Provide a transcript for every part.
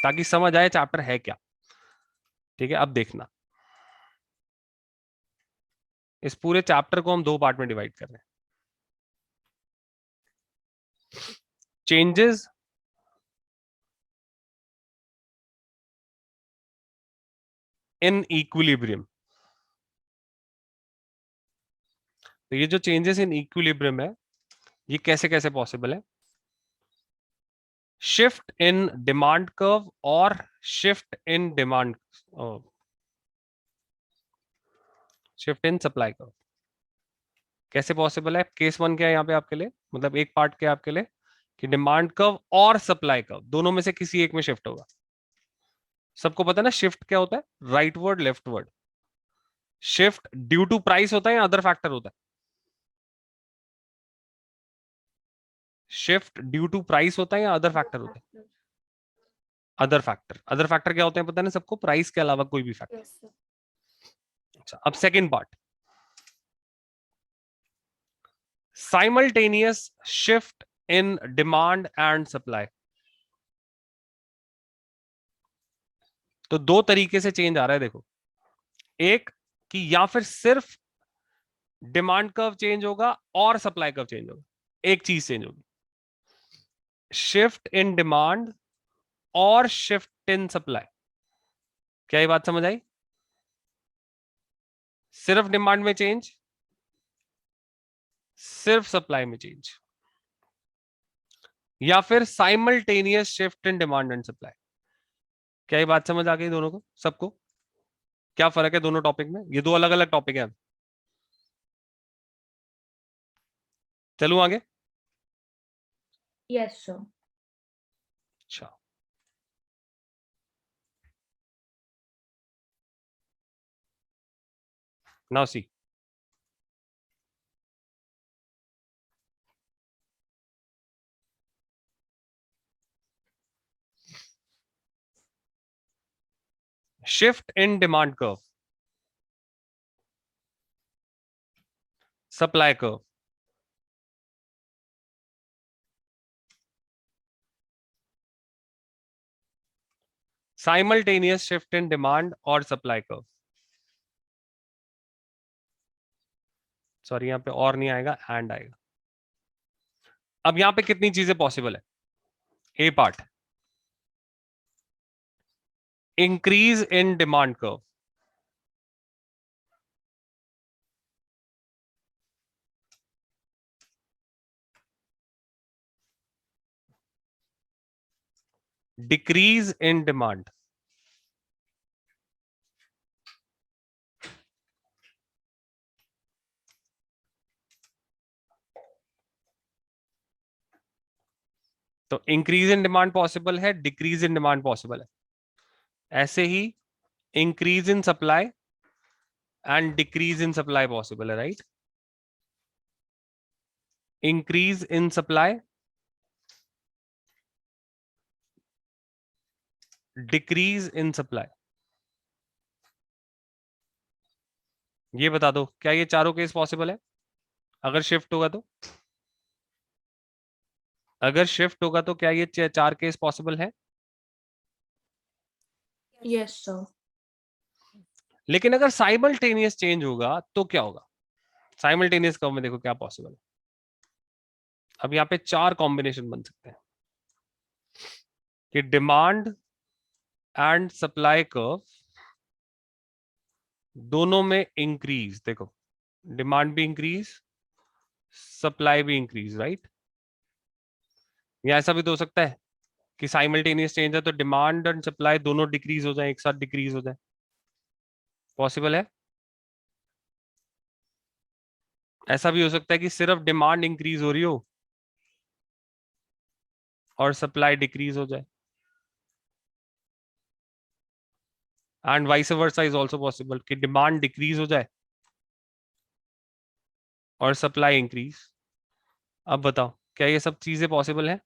ताकि समझ आए चैप्टर है क्या। ठीक है, अब देखना, इस पूरे चैप्टर को हम दो पार्ट में डिवाइड कर रहे हैं। Changes in equilibrium. तो ये जो चेंजेस इन इक्विलिब्रियम है, ये कैसे कैसे पॉसिबल है? शिफ्ट इन डिमांड कर्व और shift in demand, shift in supply curve कैसे पॉसिबल है? केस वन क्या है यहाँ पे आपके लिए, मतलब एक पार्ट क्या है आपके लिए, कि डिमांड कर्व और सप्लाई कर्व दोनों में से किसी एक में शिफ्ट होगा। सबको पता है ना शिफ्ट क्या होता है, rightward leftward. Shift due to price होता है या अदर फैक्टर होता है? शिफ्ट ड्यू टू प्राइस होता है या अदर फैक्टर होता है? Other factor. अदर फैक्टर क्या होते हैं पता है ना सबको, प्राइस के अलावा कोई भी फैक्टर। अच्छा, अब second part, simultaneous shift in demand and supply. तो दो तरीके से चेंज आ रहा है देखो, एक कि या फिर सिर्फ डिमांड कर्व चेंज होगा और सप्लाई कर्व चेंज होगा, एक चीज चेंज होगी, शिफ्ट इन डिमांड और शिफ्ट इन सप्लाई। क्या ये बात समझ आई? सिर्फ डिमांड में चेंज, सिर्फ सप्लाई में चेंज, या फिर simultaneous shift in demand and supply. क्या ये बात समझ आ गई दोनों को, सबको? क्या फर्क है दोनों टॉपिक में? ये दो अलग अलग टॉपिक है। चलूं आगे? Yes sir. अच्छा, now see, shift in demand curve, supply curve, simultaneous shift in demand और सप्लाई कर्व। सॉरी, यहां पे और नहीं आएगा, एंड आएगा। अब यहां पे कितनी चीजें पॉसिबल है? A part, increase in demand curve, decrease in demand. तो इंक्रीज इन डिमांड पॉसिबल है, डिक्रीज इन डिमांड पॉसिबल है। ऐसे ही increase in supply and decrease in supply possible है, right? Increase in supply, decrease in supply. ये बता दो क्या ये चारों केस पॉसिबल है अगर शिफ्ट होगा तो? अगर शिफ्ट होगा तो क्या ये चार केस पॉसिबल है? Yes sir. लेकिन अगर साइमल्टेनियस चेंज होगा तो क्या होगा? साइमल्टेनियस कर्व में देखो क्या पॉसिबल है। अब यहाँ पे चार कॉम्बिनेशन बन सकते हैं कि डिमांड एंड सप्लाई कर्व दोनों में इंक्रीज, देखो डिमांड भी इंक्रीज, सप्लाई भी इंक्रीज, राइट? या ऐसा भी तो हो सकता है कि साइमल्टेनियस चेंज है तो डिमांड एंड सप्लाई दोनों डिक्रीज हो जाए, एक साथ डिक्रीज हो जाए। पॉसिबल है। ऐसा भी हो सकता है कि सिर्फ डिमांड इंक्रीज हो रही हो और सप्लाई डिक्रीज हो जाए, and vice versa is also possible कि डिमांड डिक्रीज हो जाए और सप्लाई इंक्रीज। अब बताओ क्या ये सब चीजें पॉसिबल है?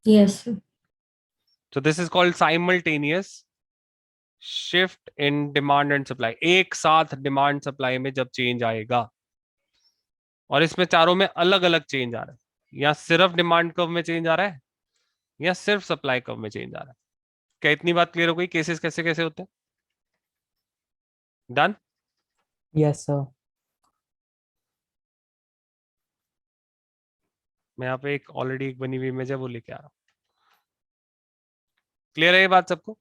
Yes sir. तो this is called simultaneous shift in demand and supply. एक साथ डिमांड सप्लाई में जब चेंज आएगा, और इसमें चारों में अलग अलग चेंज आ रहा है, या सिर्फ डिमांड कर्व में चेंज आ रहा है, या सिर्फ सप्लाई कर्व में चेंज आ रहा है? क्या इतनी बात क्लियर हो गई? केसेस कैसे कैसे होते हैं? डन? Yes, sir. मैं यहाँ पे एक ऑलरेडी एक बनी हुई इमेज है, वो लेके आ रहा हूँ। क्लियर है ये बात सबको?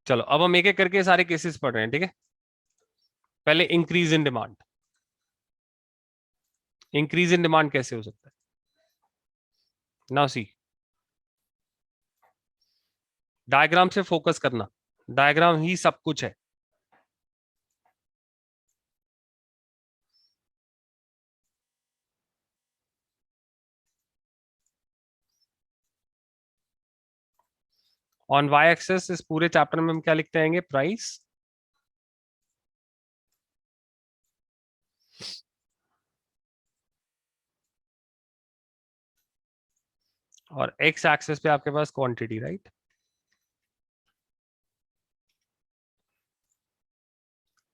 चलो अब हम एक एक करके सारे केसेस पढ़ रहे हैं, ठीक है? पहले increase in demand. Increase in demand कैसे हो सकता है? नाउ सी, डायग्राम से फोकस करना, डायग्राम ही सब कुछ है। ऑन वाई एक्सेस इस पूरे चैप्टर में हम क्या लिखते आएंगे? प्राइस। और एक्स एक्सेस पे आपके पास क्वांटिटी, राइट?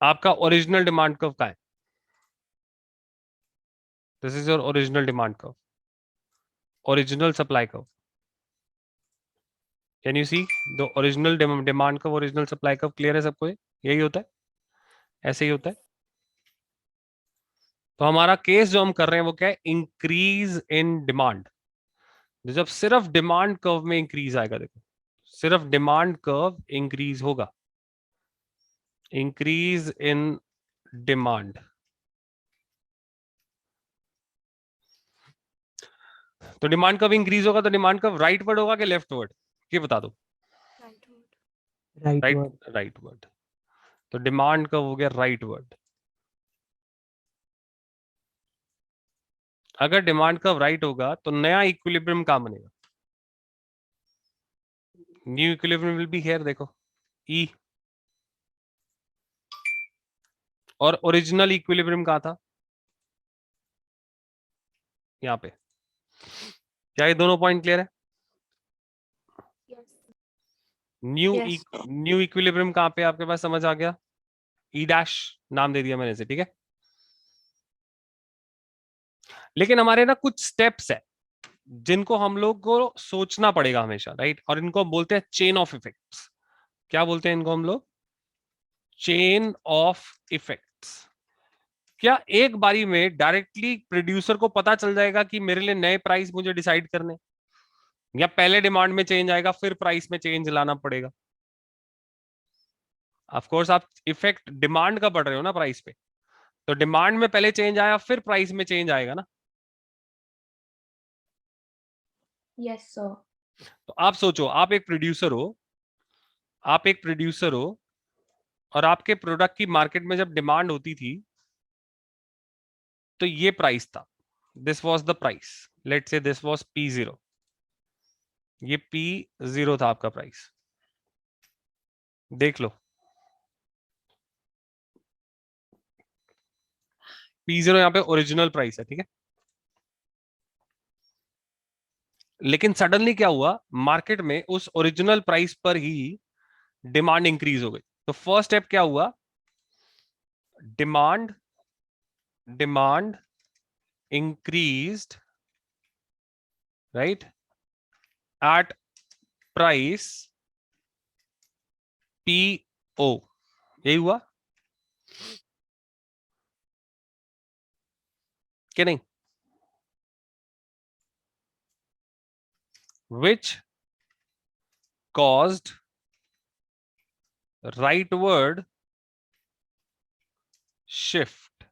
आपका ओरिजिनल डिमांड कर्व का है? This is your original demand curve, original supply curve. Can you see the original demand curve, original supply curve? Clear है सबको? यही होता है, ऐसे ही होता है। तो हमारा केस जो हम कर रहे हैं वो क्या है? Increase in demand. जब सिर्फ डिमांड कर्व में इंक्रीज आएगा, देखो सिर्फ डिमांड कर्व इंक्रीज होगा, इंक्रीज इन डिमांड। तो डिमांड कर्व इंक्रीज होगा तो डिमांड कर्व राइट वर्ड होगा कि लेफ्ट वर्ड? ये बता दो। Right word. Right right, word. Right word. तो डिमांड कर्व हो गया राइट वर्ड। अगर डिमांड कर्व राइट होगा तो नया इक्विलिब्रियम कहां बनेगा? New equilibrium will be here, देखो ई। और ओरिजिनल इक्विलिब्रियम कहां था? यहाँ पे। क्या ये दोनों पॉइंट क्लियर है? Yes. New Yes. New equilibrium कहां पे आपके पास समझ आ गया? ई डैश नाम दे दिया मैंने इसे, ठीक है? लेकिन हमारे ना कुछ स्टेप्स है जिनको हम लोग को सोचना पड़ेगा हमेशा, राइट? और इनको हम बोलते हैं चेन ऑफ इफेक्ट्स। क्या बोलते हैं इनको हम लोग? Chain of effects. क्या एक बारी में डायरेक्टली प्रोड्यूसर को पता चल जाएगा कि मेरे लिए नए प्राइस मुझे डिसाइड करने, या पहले डिमांड में चेंज आएगा फिर प्राइस में चेंज लाना पड़ेगा? ऑफ कोर्स आप इफेक्ट डिमांड का पढ़ रहे हो ना प्राइस पे, तो डिमांड में पहले चेंज आया फिर प्राइस में चेंज आएगा ना? Yes, sir. तो आप सोचो, आप एक प्रोड्यूसर हो, आप एक प्रोड्यूसर हो और आपके प्रोडक्ट की मार्केट में जब डिमांड होती थी तो ये प्राइस था, this was the price. Let's say this was P0, ये P0 था आपका प्राइस। देख लो, P0 यहाँ पे ओरिजिनल प्राइस है, ठीक है? लेकिन सडनली क्या हुआ, मार्केट में उस ओरिजिनल प्राइस पर ही डिमांड इंक्रीज हो गई। तो फर्स्ट स्टेप क्या हुआ? Demand demand increased, right, at price PO। यही हुआ कि नहीं? which caused rightward shift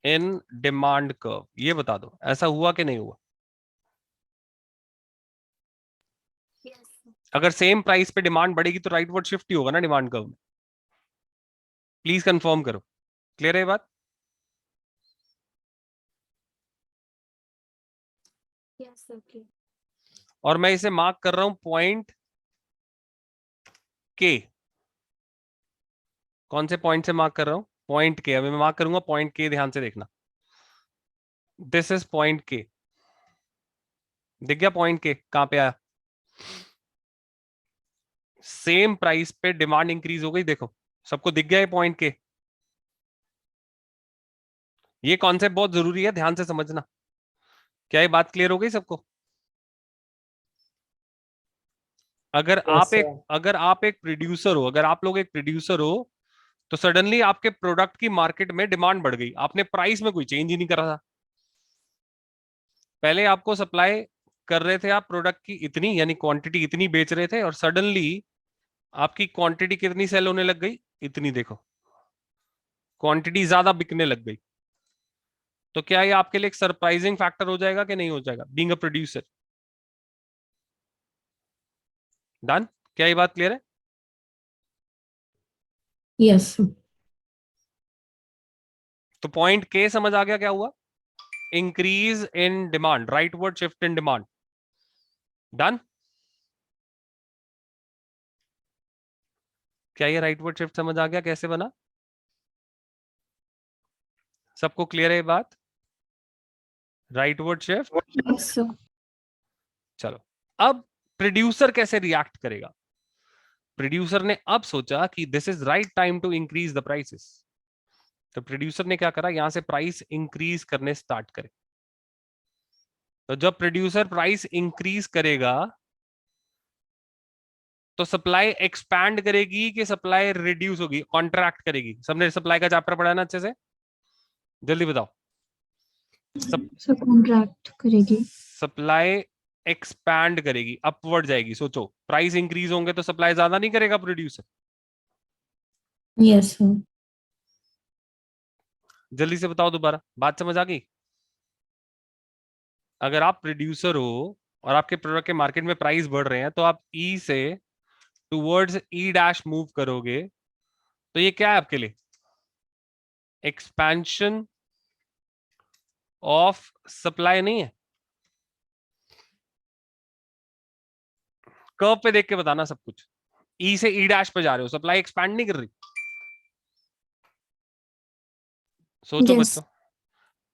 in demand curve। ये बता दो ऐसा हुआ कि नहीं हुआ? Yes, sir. अगर सेम प्राइस पे डिमांड बढ़ेगी तो राइटवर्ड शिफ्ट ही होगा ना डिमांड कर्व में। प्लीज कंफर्म करो, क्लियर है ये बात? Yes, okay. और मैं इसे मार्क कर रहा हूं पॉइंट के। कौन से पॉइंट से मार्क कर रहा हूं? पॉइंट के। अभी मैं मार्क करूंगा पॉइंट के, ध्यान से देखना। दिस इज पॉइंट के। दिख गया पॉइंट के कहां पे आया? सेम प्राइस पे डिमांड इंक्रीज हो गई, देखो सबको दिख गया ये पॉइंट के? ये कॉन्सेप्ट बहुत जरूरी है, ध्यान से समझना। क्या ये बात क्लियर हो गई सबको? अगर Yes, आप एक sir. अगर आप एक प्रोड्यूसर हो, अगर आप लोग एक प्रोड्यूसर हो, तो सडनली आपके प्रोडक्ट की मार्केट में डिमांड बढ़ गई, आपने प्राइस में कोई चेंज ही नहीं करा था। पहले आपको सप्लाई कर रहे थे आप प्रोडक्ट की इतनी, यानी क्वांटिटी इतनी बेच रहे थे, और सडनली आपकी क्वांटिटी कितनी सेल होने लग गई? इतनी। देखो, क्वांटिटी ज्यादा बिकने लग गई। तो क्या ये आपके लिए एक सरप्राइजिंग फैक्टर हो जाएगा कि नहीं हो जाएगा, बीइंग अ प्रोड्यूसर? डन? क्या ये बात क्लियर है? Yes, sir. तो पॉइंट के समझ आ गया क्या हुआ? Increase in demand, right word, shift in demand. Done? क्या ये राइट वर्ड शिफ्ट समझ आ गया कैसे बना? सबको क्लियर है ये बात? Right word shift. Yes, sir. चलो, अब प्रोड्यूसर कैसे रिएक्ट करेगा? प्रोड्यूसर ने अब सोचा कि this is right time to increase the prices. तो प्रोड्यूसर ने क्या करा, यहां से प्राइस इंक्रीज करने स्टार्ट करे। तो जब प्रोड्यूसर प्राइस इंक्रीज करेगा, तो सप्लाई एक्सपैंड करेगी कि सप्लाई रिड्यूस होगी, कॉन्ट्रैक्ट करेगी? सबने सप्लाई का चैप्टर पढ़ा ना अच्छे से? जल्दी बताओ। So contract करेगी. सप्लाई एक्सपैंड करेगी, अपवर्ड जाएगी। सोचो, प्राइस इंक्रीज होंगे तो सप्लाई ज्यादा नहीं करेगा प्रोड्यूसर? Yes, sir. जल्दी से बताओ, दोबारा बात समझ आ गई? अगर आप प्रोड्यूसर हो और आपके प्रोडक्ट के मार्केट में प्राइस बढ़ रहे हैं, तो आप ई से टूवर्ड्स ई डैश मूव करोगे, तो ये क्या है आपके लिए? एक्सपेंशन ऑफ सप्लाई नहीं है? कर्व पे देख के बताना सब कुछ। ई से ई डैश पे जा रहे हो, सप्लाई एक्सपैंड नहीं कर रही। सोचो Yes. बच्चों,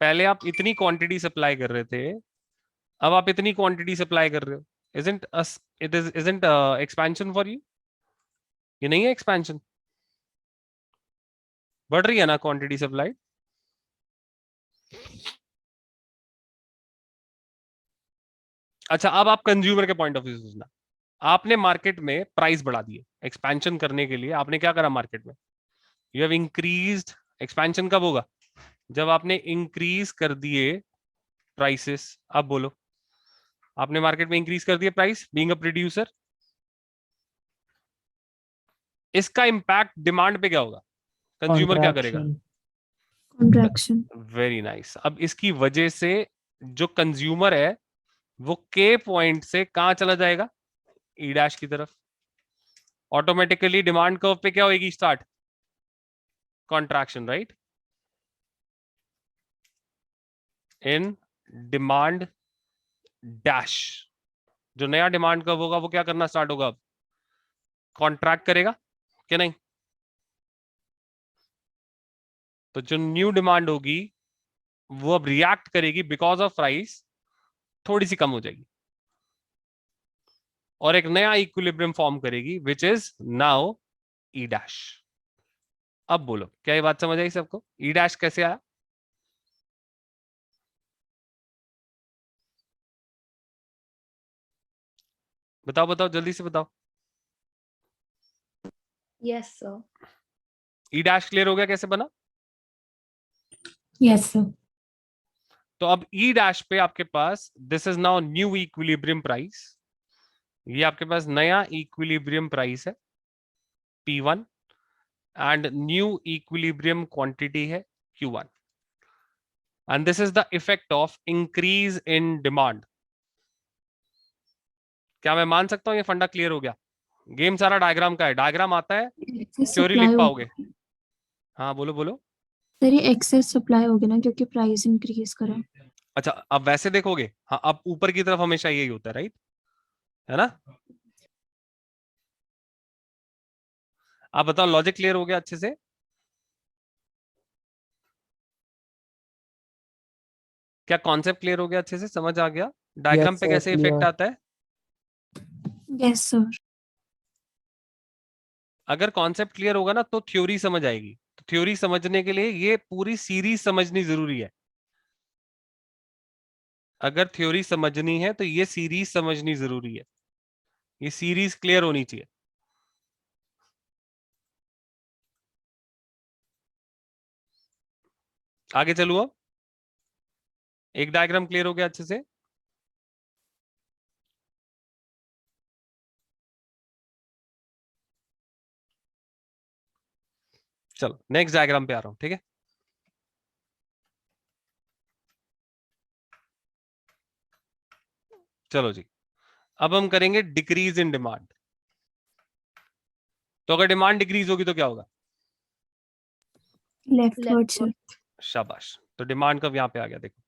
पहले आप इतनी क्वांटिटी सप्लाई कर रहे थे, अब आप इतनी क्वांटिटी सप्लाई कर रहे हो। Isn't expansion for you? ये नहीं है एक्सपेंशन? बढ़ रही है ना क्वांटिटी सप्लाई? अच्छा, अब आप कंज्यूमर के पॉइंट ऑफ व्यू से सोचना। आपने मार्केट में प्राइस बढ़ा दिए, एक्सपेंशन करने के लिए आपने क्या करा मार्केट में? You have increased. एक्सपेंशन कब होगा? जब आपने इंक्रीज कर दिए प्राइसेस। अब बोलो, आपने मार्केट में इंक्रीज कर दिए प्राइस, बीइंग अ प्रोड्यूसर। इसका इंपैक्ट डिमांड पे क्या होगा? कंज्यूमर क्या करेगा? Contraction. Contraction. Very nice. अब इसकी वजह से जो कंज्यूमर है, वो के पॉइंट से कहां चला जाएगा? ई डैश की तरफ। ऑटोमेटिकली डिमांड कर्व पे क्या होगी start? Contraction, right? In demand dash. जो नया डिमांड कर्व होगा वो क्या करना स्टार्ट होगा? अब कॉन्ट्रैक्ट करेगा कि नहीं? तो जो न्यू डिमांड होगी वो अब रिएक्ट करेगी, बिकॉज ऑफ प्राइस थोड़ी सी कम हो जाएगी, और एक नया इक्विलिब्रियम फॉर्म करेगी, which is now E dash. अब बोलो, क्या ये बात समझ आई सबको? ई डैश कैसे आया? बताओ बताओ, जल्दी से बताओ। Yes, sir. ई डैश क्लियर हो गया कैसे बना? Yes, sir. तो अब ई डैश पे आपके पास this is now new equilibrium price. ये आपके पास नया इक्विलिब्रियम प्राइस है P1, and new equilibrium quantity है Q1, and this is the effect of increase in demand. क्या मैं मान सकता हूं ये फंडा क्लियर हो गया? गेम सारा डायग्राम का है, डायग्राम आता है, Excess थ्योरी supply लिख हो पाओगे? हाँ बोलो बोलो। सर, ये एक्सेस सप्लाई होगी ना, क्योंकि प्राइस इंक्रीज करा. अच्छा, अब वैसे देखोगे, हाँ, अब ऊपर की तरफ हमेशा यही होता है, राइट? है ना? आप बताओ, लॉजिक क्लियर हो गया अच्छे से? क्या कॉन्सेप्ट क्लियर हो गया अच्छे से, समझ आ गया डायग्राम Yes, पे sir. कैसे इफेक्ट Clear. आता है? Yes sir. अगर कॉन्सेप्ट क्लियर होगा ना तो थ्योरी समझ आएगी। तो थ्योरी समझने के लिए ये पूरी सीरीज समझनी जरूरी है। अगर थ्योरी समझनी है तो ये सीरीज समझनी जरूरी है। ये सीरीज क्लियर होनी चाहिए। आगे चलूँ अब। एक डायग्राम क्लियर हो गया अच्छे से। चलो नेक्स्ट डायग्राम पे आ रहा हूं, ठीक है। चलो जी, अब हम करेंगे डिक्रीज इन डिमांड। तो अगर डिमांड डिक्रीज होगी तो क्या होगा? Leftward shift. शाबाश। तो डिमांड कर्व यहां पे आ गया, देखो